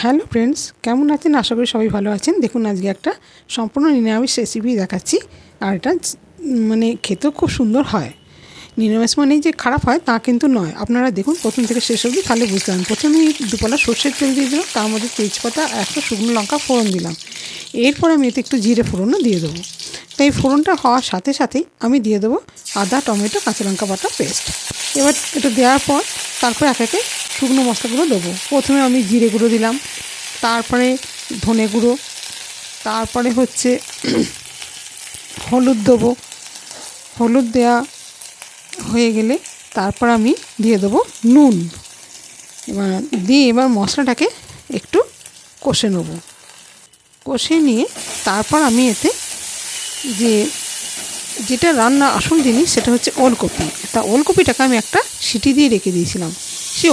Hello friends, কেমন আছেন? আশা করি সবাই ভালো আছেন। দেখুন, আজকে একটা সম্পূর্ণ নিরামিষ রেসিপি দেখাচ্ছি। আর এটা মানে খেতেও খুব সুন্দর হয়। নিরামিষ মানেই যে খারাপ হয় তা কিন্তু নয়। আপনারা দেখুন প্রথম থেকে শেষ অবধি, তাহলে বুঝতে পারেন। প্রথমে দুপালা সর্ষের তেল দিয়ে দিলাম, তার মধ্যে তেজপাতা একটা শুকনো লঙ্কা ফোড়ন দিলাম। এরপর আমি এতে একটু জিরে ফোড়নও দিয়ে দেবো। তো এই ফোড়নটা হওয়ার সাথে সাথেই আমি দিয়ে দেবো আদা, টমেটো, কাঁচা লঙ্কা বাটা পেস্ট। এবার এটা দেওয়ার পর তারপর একে একে শুকনো মশলাগুলো দেবো। প্রথমে আমি জিরে গুঁড়ো দিলাম, তারপরে ধনে গুঁড়ো, তারপরে হচ্ছে হলুদ দেবো। হলুদ দেওয়া হয়ে গেলে তারপর আমি দিয়ে দেবো নুন। এবার মশলাটাকে একটু কষে নেব। কষে নিয়ে তারপর আমি এতে যেটা রান্না আসল জিনিস সেটা হচ্ছে ওলকপি। তা ওলকপিটাকে আমি একটা সিটি দিয়ে রেখে দিয়েছিলাম, সেই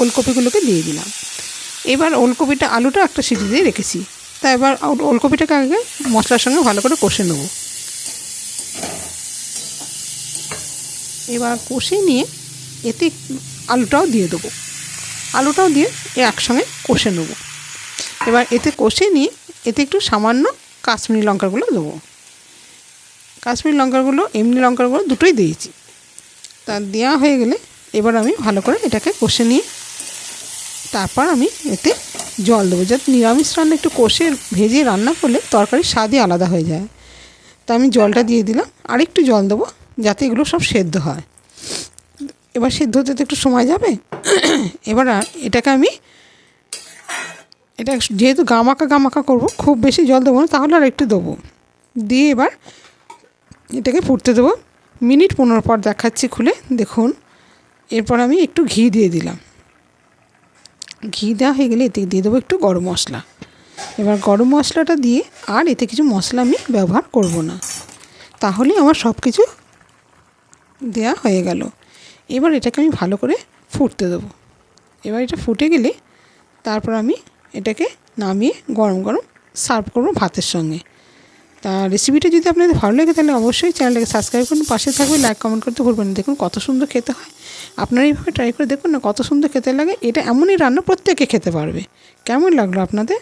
ওলকপিগুলোকে দিয়ে দিলাম। এবার ওলকপিটা, আলুটা একটা সিটি দিয়ে রেখেছি। তা এবার ওলকপিটাকে আগে মশলার সঙ্গে ভালো করে কষে নেব। এবার কষে নিয়ে এতে আলুটাও দিয়ে দেবো। আলুটাও দিয়ে একসঙ্গে কষে নেব। এবার এতে কষে নিয়ে এতে একটু সামান্য কাশ্মীরি লঙ্কাগুলো দেবো। কাশ্মীরি লঙ্কাগুলো, এমনি লঙ্কাগুলো দুটোই দিয়েছি। তা দেওয়া হয়ে গেলে এবার আমি ভালো করে এটাকে কষে নিয়ে তারপর আমি এতে জল দেবো। যাতে নিরামিষ রান্না একটু কষে ভেজে রান্না করলে তরকারির স্বাদই আলাদা হয়ে যায়। তা আমি জলটা দিয়ে দিলাম, আর একটু জল দেবো যাতে এগুলো সব সেদ্ধ হয়। এবার সেদ্ধ হতে তো একটু সময় যাবে। এবার এটা যেহেতু গামাকা করবো, খুব বেশি জল দেবো না, তাহলে আর একটু দেবো। দিয়ে এবার এটাকে ফুটতে দেবো। মিনিট 15 পর দেখাচ্ছি খুলে, দেখুন। এরপর আমি একটু ঘি দিয়ে দিলাম। ঘি দেওয়া হয়ে গেলে এতে দিয়ে দেবো একটু গরম মশলা। এবার গরম মশলাটা দিয়ে আর এতে কিছু মশলা আমি ব্যবহার করব না, তাহলেই আমার সব কিছু দেওয়া হয়ে গেল। এবার এটাকে আমি ভালো করে ফুটতে দেবো। এবার এটা ফুটে গেলে তারপর আমি এটাকে নামিয়ে গরম গরম সার্ভ করবো ভাতের সঙ্গে। তা রেসিপিটা যদি আপনাদের ভালো লাগে তাহলে অবশ্যই চ্যানেলটাকে সাবস্ক্রাইব করুন, পাশে থাকবে, লাইক কমেন্ট করতে ভুলবেন না। দেখুন কত সুন্দর খেতে হয়। আপনারা এইভাবে ট্রাই করে দেখুন না, কত সুন্দর খেতে লাগে। এটা এমনই রান্না প্রত্যেকে খেতে পারবে। কেমন লাগলো আপনাদের?